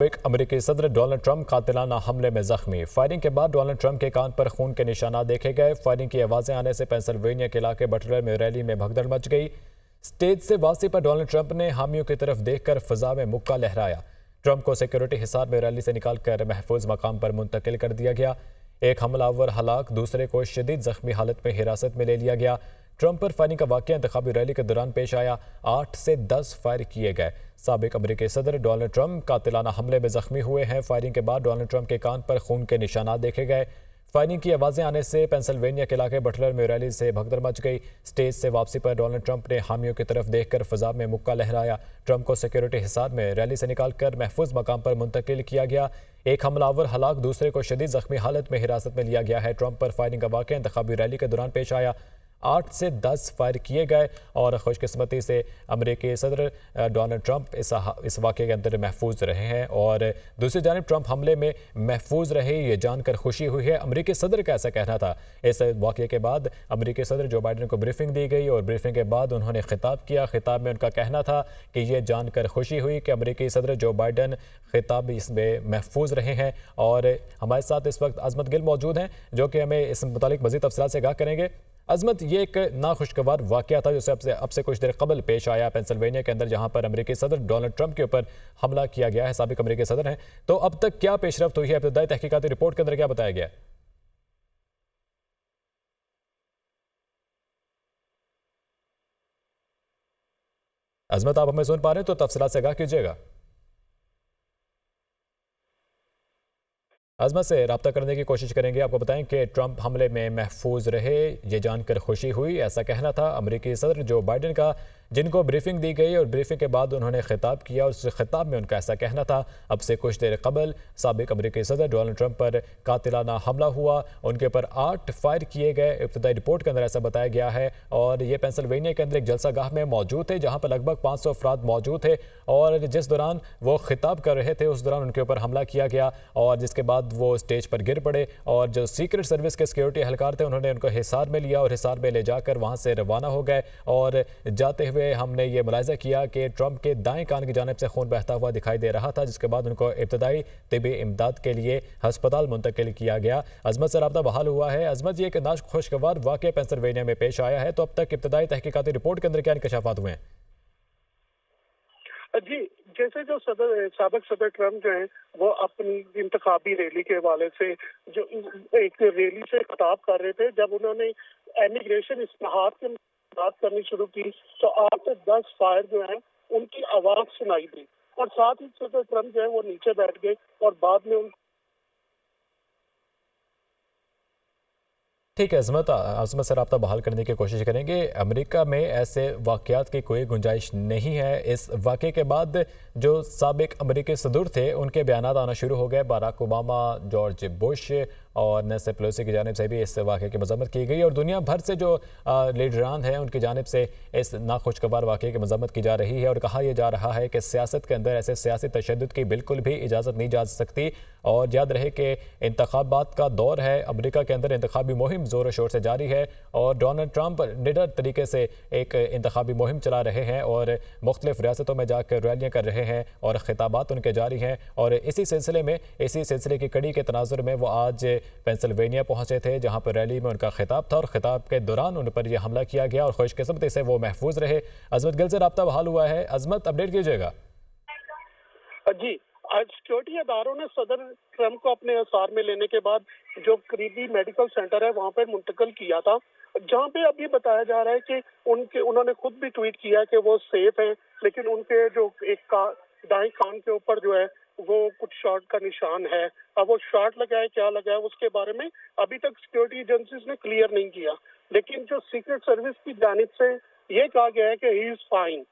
एक अमेरिकी सदर डोनाल्ड ट्रंप कातिलाना हमले में जख्मी। फायरिंग के बाद डोनाल्ड ट्रंप के कान पर खून के निशानात देखे गए। फायरिंग की आवाजें आने से पेंसिल्वेनिया के इलाके बटलर में रैली में भगदड़ मच गई। स्टेज से वापसी पर डोनाल्ड ट्रंप ने हामियों की तरफ देखकर फिजा में मुक्का लहराया। ट्रंप को सिक्योरिटी हिसार में रैली से निकालकर महफूज मकाम पर मुंतकिल कर दिया गया। एक हमलावर हलाक, दूसरे को शदीद जख्मी हालत में हिरासत में ले लिया गया। ट्रंप पर फायरिंग का वाकया इंतखाबी रैली के दौरान पेश आया। 8 से 10 फायर किए गए। साबिक अमेरिकी सदर डोनाल्ड ट्रंप कातिलाना हमले में जख्मी हुए हैं। फायरिंग के बाद डोनाल्ड ट्रंप के कान पर खून के निशानात देखे गए। फायरिंग की आवाजें आने से पेंसिल्वेनिया के इलाके बटलर में रैली से भगदड़ मच गई। स्टेज से वापसी पर डोनाल्ड ट्रंप ने हामियों की तरफ देखकर फिजा में मुक्का लहराया। ट्रंप को सिक्योरिटी हिसार में रैली से निकालकर महफूज मकाम पर मुंतकिल किया गया। एक हमलावर हलाक, दूसरे को शदीद जख्मी हालत में हिरासत में लिया गया है। ट्रंप पर फायरिंग का वाकया इंतखाबी रैली के दौरान पेश आया। 8 से 10 फायर किए गए और खुशकिस्मती से अमेरिकी सदर डोनाल्ड ट्रंप इस वाक़े के अंदर महफूज रहे हैं। और दूसरी जानब ट्रंप हमले में महफूज रहे, ये जानकर खुशी हुई है। अमेरिकी सदर का ऐसा कहना था। इस वाक़े के बाद अमेरिकी सदर जो बाइडन को ब्रीफिंग दी गई और ब्रीफिंग के बाद उन्होंने खिताब किया। खिताब में उनका कहना था कि ये जानकर खुशी हुई कि अमेरिकी सदर जो बाइडन खिताब इसमें महफूज रहे हैं। और हमारे साथ इस वक्त अजमत गिल मौजूद हैं जो कि हमें इस मुतालिक मज़ीद तफसीलात से आगाह करेंगे। अजमत, ये एक नाखुशगवार वाकया था जो अब से कुछ देर कबल पेश आया पेंसिल्वेनिया के अंदर, जहां पर अमेरिकी सदर डोनाल्ड ट्रंप के ऊपर हमला किया गया है। साबिक अमेरिकी सदर हैं, तो अब तक क्या पेशरफ्त हुई है? इब्तदाई तहकीकाती रिपोर्ट के अंदर क्या बताया गया? अजमत, आप हमें सुन पा रहे हैं तो तफसीलात से आगाह कीजिएगा। अजमत से रब्ता करने की कोशिश करेंगे। आपको बताएं कि ट्रंप हमले में महफूज रहे, ये जानकर खुशी हुई, ऐसा कहना था अमेरिकी सदर जो बाइडन का, जिनको ब्रीफिंग दी गई और ब्रीफिंग के बाद उन्होंने खिताब किया। और उस खिताब में उनका ऐसा कहना था। अब से कुछ देर कबल साबिक अमेरिकी सदर डोनाल्ड ट्रंप पर कातिलाना हमला हुआ, उनके ऊपर 8 फायर किए गए। इब्तदाई रिपोर्ट के अंदर ऐसा बताया गया है। और ये पेंसिल्वेनिया के अंदर एक जलसा गाह में मौजूद थे जहाँ पर लगभग 500 अफराद मौजूद थे। और जिस दौरान वो खिताब कर रहे थे उस दौरान उनके ऊपर हमला किया गया और जिसके बाद वो स्टेज पर गिर पड़े। और जो सीक्रेट सर्विस के सिक्योरिटी एहलकार थे उन्होंने उनको हिसार में लिया और हिसार में ले जाकर वहाँ से रवाना हो गए। और जाते हुए हमने ये मुलाहिजा किया कि ट्रंप के दाएं कान की जानिब से खून बहता हुआ दिखाई दे रहा था, जिसके बाद उनको इब्तदाई तिबी इमदाद के लिए हस्पताल मुंतकिल किया गया। अजमत से रब्ता बहाल हुआ है। अजमत, ये एक नाखुशगवार वाक़या पेंसिल्वेनिया में पेश आया है, तो अब तक इब्तदाई तहकीकाती रिपोर्ट के अंदर क्या इंकशाफात हुए हैं? जी, जैसे जो साबिक सदर ट्रंप जो हैं वो अपनी इंतखाबी रैली के हवाले से जो एक रैली से खिताब कर रहे थे, जब उन्होंने इमिग्रेशन इस्लाहात की बात करनी शुरू की तो 8 से 10 फायर जो है उनकी आवाज सुनाई दी और साथ ही सदर ट्रंप जो है वो नीचे बैठ गए और बाद में उन ठीक है अजमत, अजमत से रब्ता बहाल करने की कोशिश करेंगे। अमेरिका में ऐसे वाक़यात की कोई गुंजाइश नहीं है। इस वाक़े के बाद जो साबिक अमेरिकी सदर थे उनके बयानात आना शुरू हो गए। बाराक ओबामा, जॉर्ज बुश और नैन्सी पेलोसी की जानिब से भी इस वाक़े की मज़म्मत की गई और दुनिया भर से जो लीडरान हैं उनकी जानिब से इस नाखुशगवार वाक़े की मज़म्मत की जा रही है। और कहा यह जा रहा है कि सियासत के अंदर ऐसे सियासी तशद्दुद की बिल्कुल भी इजाज़त नहीं जा सकती। और याद रहे कि इंतखाबात का दौर है, अमेरिका के अंदर इंतखाबी मुहिम ज़ोर शोर से जारी है और डोनाल्ड ट्रंप निडर तरीके से एक इंतखाबी मुहिम चला रहे हैं और मुख्तलिफ रियासतों में जाकर रैलियाँ कर रहे हैं और खिताबात उनके जारी हैं। और इसी सिलसिले की कड़ी के तनाजुर में वो आज पेंसिल्वेनिया पहुंचे थे जहां पर रैली में उनका खिताब था और खिताब के दौरान उन पर यह हमला किया गया और खुशकिस्मती से वो महफूज रहे। अजमत गिल से रब्ता बहाल हुआ है। अजमत, अपडेट कीजिएगा। जी, आज सिक्योरिटी अदारों ने सदर ट्रंप को अपने हिसार में लेने के बाद जो करीबी मेडिकल सेंटर है वहां पर मुंतकिल किया था, जहां पे अभी बताया जा रहा है कि उन्होंने खुद भी ट्वीट किया कि वो सेफ हैं, लेकिन उनके जो दाएं कान के ऊपर जो है वो कुछ शॉट का निशान है। अब वो शॉट लगा है, क्या लगा है, उसके बारे में अभी तक सिक्योरिटी एजेंसीज ने क्लियर नहीं किया। लेकिन जो सीक्रेट सर्विस की जानिब से ये कहा गया है कि ही इज फाइन।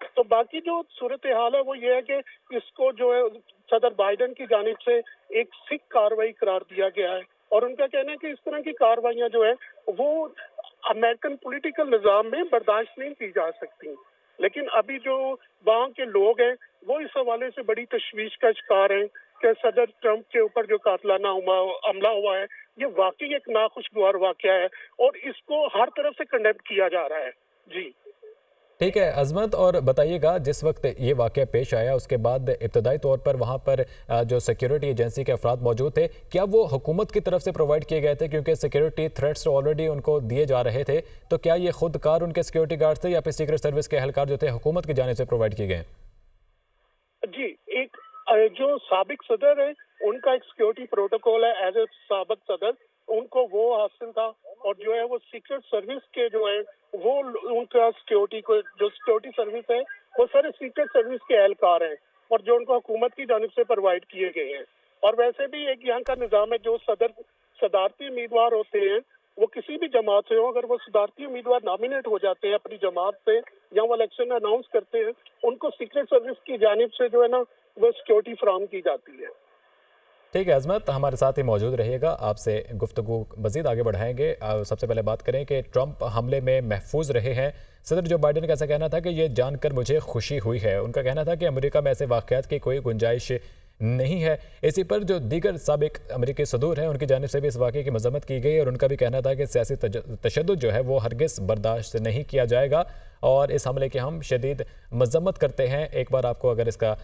तो बाकी जो सूरत हाल है वो ये है कि इसको जो है सदर बाइडन की जानिब से एक सिख कार्रवाई करार दिया गया है और उनका कहना है कि इस तरह की कार्रवाइयां जो है वो अमेरिकन पॉलिटिकल निज़ाम में बर्दाश्त नहीं की जा सकती। लेकिन अभी जो वहाँ के लोग हैं वो इस हवाले से बड़ी तशवीश का शिकार हैं कि सदर ट्रंप के ऊपर जो कातलाना हमला हुआ है ये वाकई एक नाखुशगवार वाकया है और इसको हर तरफ से कंडेम किया जा रहा है। जी। ठीक है अजमत, और बताइएगा जिस वक्त ये वाक़या पेश आया उसके बाद इब्तदाई तौर पर वहाँ पर जो सिक्योरिटी एजेंसी के अफराद मौजूद थे, क्या वो हुकूमत की तरफ से प्रोवाइड किए गए थे? क्योंकि सिक्योरिटी थ्रेट्स ऑलरेडी उनको दिए जा रहे थे, तो क्या ये खुद कार उनके सिक्योरिटी गार्ड थे या फिर सीक्रेट सर्विस के एहलकार जो थे हुकूमत की जानिब से प्रोवाइड किए गए? जी, एक जो साबिक सदर है उनका एक सिक्योरिटी प्रोटोकॉल है, एज ए साबिक सदर उनको वो हासिल था, और जो है वो सीक्रेट सर्विस के जो है वो उनका सिक्योरिटी को, जो सिक्योरिटी सर्विस है वो सारे सीक्रेट सर्विस के एहलकार हैं और जो उनको हुकूमत की जानिब से प्रोवाइड किए गए हैं। और वैसे भी एक यहाँ का निज़ाम है, जो सदारती उम्मीदवार होते हैं वो किसी भी जमात से हो, अगर वो सदारती उम्मीदवार नॉमिनेट हो जाते हैं अपनी जमात से या वो इलेक्शन अनाउंस करते हैं, उनको सीक्रेट सर्विस की जानिब से जो है ना वो सिक्योरिटी फराहम की जाती है। ठीक है अजमत, हमारे साथ ही मौजूद रहिएगा, आपसे गुफ्तगू मज़ीद आगे बढ़ाएंगे। सबसे पहले बात करें कि ट्रंप हमले में महफूज रहे हैं। सदर जो बाइडन का ऐसा कहना था कि ये जानकर मुझे खुशी हुई है। उनका कहना था कि अमेरिका में ऐसे वाक़यात की कोई गुंजाइश नहीं है। इसी पर जो दीगर साबिक अमेरिकी सदूर हैं उनकी जानिब से भी इस वाक़े की मजम्मत की गई और उनका भी कहना था कि सियासी तशद्दुद जो है वो हरगिज़ बर्दाश्त नहीं किया जाएगा और इस हमले की हम शदीद मजम्मत करते हैं। एक बार आपको अगर इसका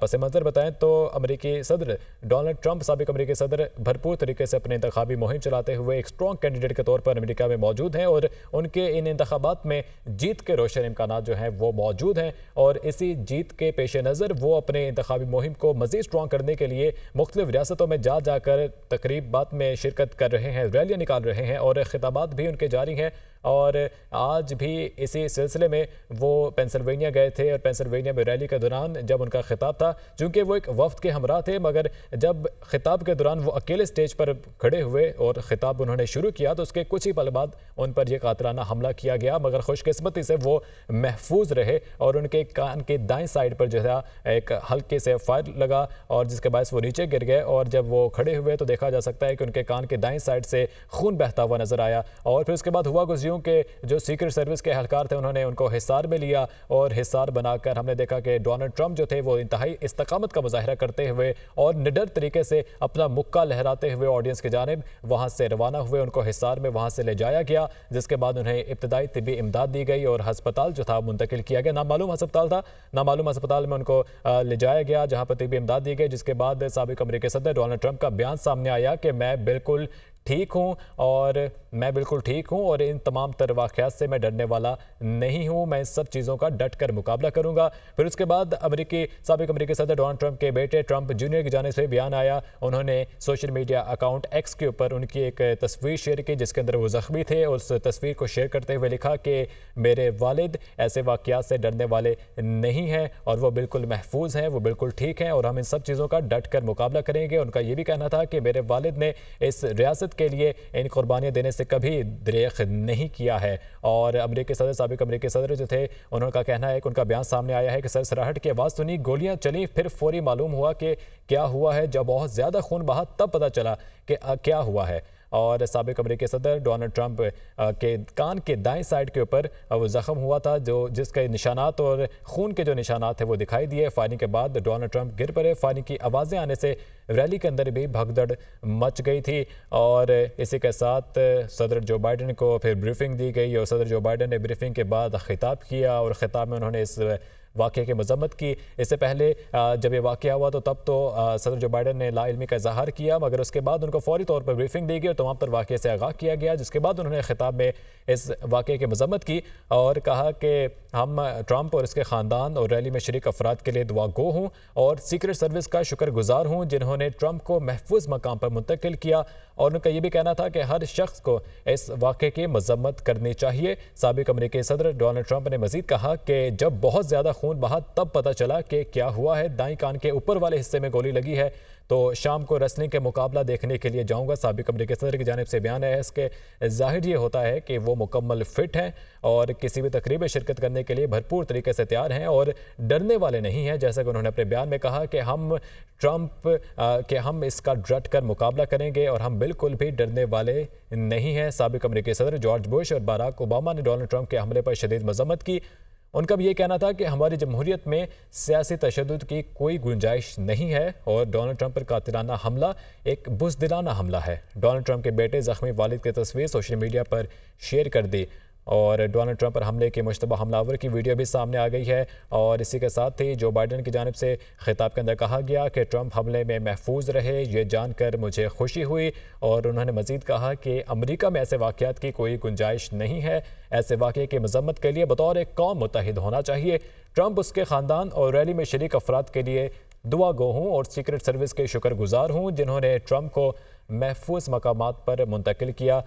पस मंज़र बताएं तो अमेरिकी सदर डोनाल्ड ट्रंप, साबिक अमेरिकी सदर, भरपूर तरीके से अपने इंतखाबी मुहिम चलाते हुए एक स्ट्रॉन्ग कैंडिडेट के तौर पर अमेरिका में मौजूद हैं और उनके इन इंतखाबात में जीत के रोशन इम्कानात जो हैं वो मौजूद हैं और इसी जीत के पेश नज़र वो अपने इंतखाबी मुहिम को मज़ीद स्ट्रॉन्ग करने के लिए मुख्तलिफ रियासतों में जा जाकर तकरीबात में शिरकत कर रहे हैं, रैलियाँ निकाल रहे हैं और खिताबात भी उनके जारी हैं। और आज भी इसी सिलसिले में वो पेंसिल्वेनिया गए थे और पेंसिल्वेनिया में रैली के दौरान जब उनका खिताब था, चूँकि वो एक वफ्द के हमरा थे, मगर जब खिताब के दौरान वो अकेले स्टेज पर खड़े हुए और ख़िताब उन्होंने शुरू किया तो उसके कुछ ही पल बाद उन पर यह कातलाना हमला किया गया, मगर खुशकिस्मती से वो महफूज रहे और उनके कान के दाएं साइड पर जो है एक हल्के से फायर लगा और जिसके बायस वो नीचे गिर गए और जब वो खड़े हुए तो देखा जा सकता है कि उनके कान के दाएं साइड से खून बहता हुआ नजर आया। और फिर उसके बाद हुआ कुछ यूं कि जो सीक्रेट सर्विस के एहलकार थे उन्होंने उनको हिसार में लिया और हिसार बनाकर हमने देखा कि डोनाल्ड ट्रंप जो थे वो इंतहाई इस्तकामत का मुजाहिरा करते हुए और निडर तरीके से अपना मुक्का लहराते हुए ऑडियंस की जानिब वहाँ से रवाना हुए। उनको हिसार में वहाँ से ले जाया गया, जिसके बाद उन्हें इब्तदाई तिब्बी इमदाद दी गई और हस्पताल जो था मुंतकिल किया गया। नामालूम हस्पताल था, नामालूम हस्पताल में उनको ले जाया गया जहाँ पर तिब्बी इमदाद दी गई, जिसके बाद साबिक अमेरिकी सदर डोनाल्ड ट्रंप का बयान सामने आया कि मैं बिल्कुल ठीक हूँ और इन तमाम तर वाक़यात से मैं डरने वाला नहीं हूँ, मैं इन सब चीज़ों का डट कर मुकाबला करूँगा। फिर उसके बाद साबिक अमेरिकी सदर डोनाल्ड ट्रंप के बेटे ट्रंप जूनियर की जानिब से बयान आया। उन्होंने सोशल मीडिया अकाउंट एक्स के ऊपर उनकी एक तस्वीर शेयर की जिसके अंदर वो ज़ख्मी थे और उस तस्वीर को शेयर करते हुए लिखा कि मेरे वालिद ऐसे वाक़यात से डरने वाले नहीं हैं और वो बिल्कुल महफूज हैं, वो बिल्कुल ठीक हैं और हम इन सब चीज़ों का डट कर मुकाबला करेंगे। उनका ये भी कहना था कि मेरे वालिद ने इस रियासत के लिए इन कुर्बानियाँ देने से कभी दरेख नहीं किया है। और साबिक अमेरिकी सदर जो थे उनका कहना है कि उनका बयान सामने आया है कि सरसराहट की आवाज़ सुनी, गोलियां चली, फिर फौरी मालूम हुआ कि क्या हुआ है। जब बहुत ज़्यादा खून बहा तब पता चला कि क्या हुआ है। और साबिक अमेरिकी सदर डोनाल्ड ट्रंप के कान के दाएं साइड के ऊपर वो ज़ख्म हुआ था जिसके निशानात और खून के जो निशानात थे वो दिखाई दिए। फायरिंग के बाद डोनाल्ड ट्रंप गिर पड़े। फायरिंग की आवाज़ें आने से रैली के अंदर भी भगदड़ मच गई थी और इसी के साथ सदर जो बाइडन को फिर ब्रीफिंग दी गई और सदर जो बाइडन ने ब्रीफिंग के बाद खिताब किया और ख़िताब में उन्होंने इस वाक़े की मजम्मत की। इससे पहले जब ये वाक़या हुआ तो तब तो सदर जो बाइडन ने लाइल्मी का इज़हार किया, मगर उसके बाद उनको फौरी तौर पर ब्रीफिंग दी गई और तमाम तर वाक़े से आगाह किया गया, जिसके बाद उन्होंने ख़िताब में इस वाक़े की मजम्मत की और कहा कि हम ट्रंप और इसके ख़ानदान और रैली में शरीक अफराद के लिए दुआ गो हूँ और सीक्रेट सर्विस का शुक्रगुजार हूँ जिन्होंने ट्रंप को महफूज मकाम पर मुंतकिल किया। और उनका ये भी कहना था कि हर शख्स को इस वाक़े की मजम्मत करनी चाहिए। साबिक अमेरिकी सदर डोनाल्ड ट्रंप ने मज़ीद कहा कि जब बहुत ज़्यादा खून बहा तब पता चला कि क्या हुआ है, दाएं कान के ऊपर वाले हिस्से में गोली लगी है, तो शाम को रेसलिंग के मुकाबला देखने के लिए जाऊंगा। साबिक अमेरिकी सदर की जानिब से बयान है, इसके जाहिर ये होता है कि वो मुकम्मल फिट हैं और किसी भी तकरीब में शिरकत करने के लिए भरपूर तरीके से तैयार हैं और डरने वाले नहीं हैं। जैसा कि उन्होंने अपने बयान में कहा कि हम इसका डट कर मुकाबला करेंगे और हम बिल्कुल भी डरने वाले नहीं हैं। साबिक अमेरिकी सदर जॉर्ज बुश और बाराक ओबामा ने डोनाल्ड ट्रंप के हमले पर शदीद मजम्मत की। उनका भी ये कहना था कि हमारी जमहूरियत में सियासी तशद्दुद की कोई गुंजाइश नहीं है और डोनाल्ड ट्रंप पर कातिलाना हमला एक बुज़दिलाना हमला है। डोनाल्ड ट्रंप के बेटे ज़ख्मी वालिद की तस्वीर सोशल मीडिया पर शेयर कर दी और डोनाल्ड ट्रंप पर हमले के मुश्तबा हमलावर की वीडियो भी सामने आ गई है। और इसी के साथ ही जो बाइडन की जानिब से खिताब के अंदर कहा गया कि ट्रंप हमले में महफूज रहे, ये जानकर मुझे खुशी हुई। और उन्होंने मजीद कहा कि अमेरिका में ऐसे वाक़यात की कोई गुंजाइश नहीं है। ऐसे वाक़े की मजम्मत के लिए बतौर एक कौम मुत्तहिद होना चाहिए। ट्रंप, उसके ख़ानदान और रैली में शरीक अफराद के लिए दुआ गो हूँ और सीक्रेट सर्विस के शुक्रगुजार हूँ जिन्होंने ट्रंप को महफूज मकामात पर मुंतकिल किया।